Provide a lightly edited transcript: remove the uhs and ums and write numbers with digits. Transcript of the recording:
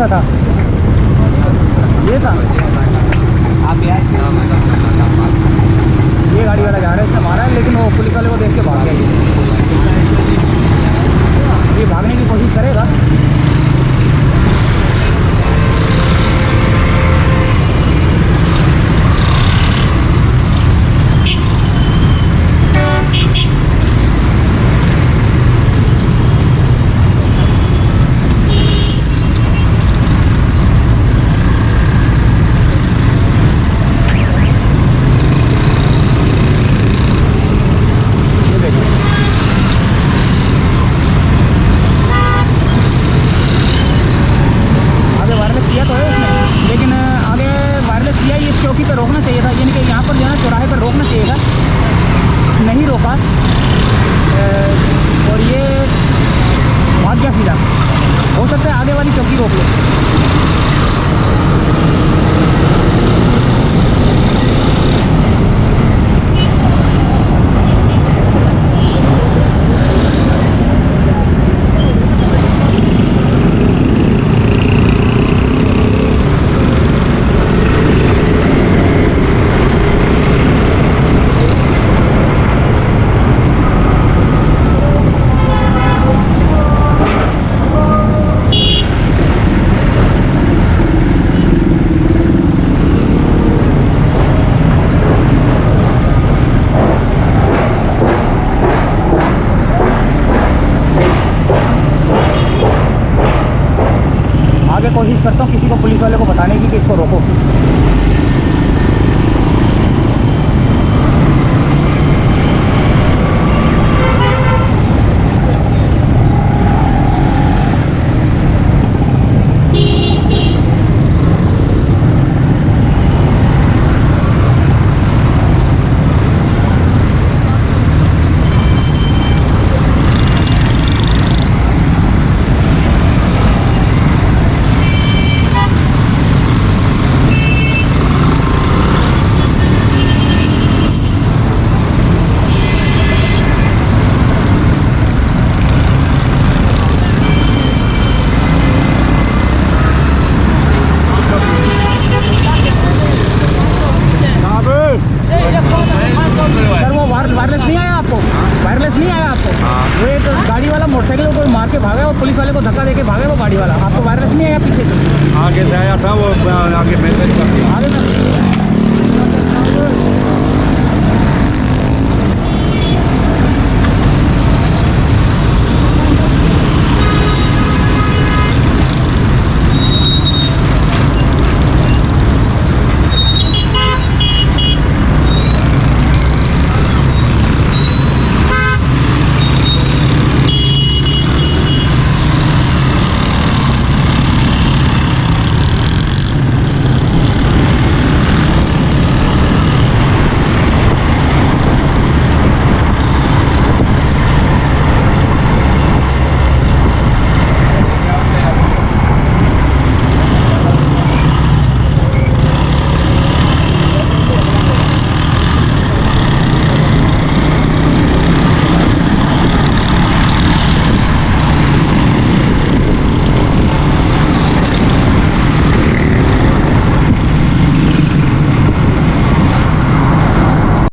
सा था? ये था? ये गाड़ी वाला जा रहा है, इसने मारा है, लेकिन वो पुलिस वाले को देख के भाग गया। ये भागने की कोशिश करेगा। चौकी पर रोकना चाहिए था, यानी कि यहाँ पर जो है चौराहे पर रोकना चाहिए था, नहीं रोका और ये भाग गया सीधा। हो सकता है आगे वाली चौकी रोक ले। कोशिश करता हूँ किसी को, पुलिस वाले को बताने की कि इसको रोको। वायरलेस नहीं आया आपको? वायरलेस नहीं आया आपको? वो एक गाड़ी वाला मोटरसाइकिल को मार के भागा, वो पुलिस वाले को धक्का देके भागे वो गाड़ी वाला। आपको वायरलेस नहीं आया पीछे से? आगे से आया था वो, आगे मैसेज कर दिया। आगे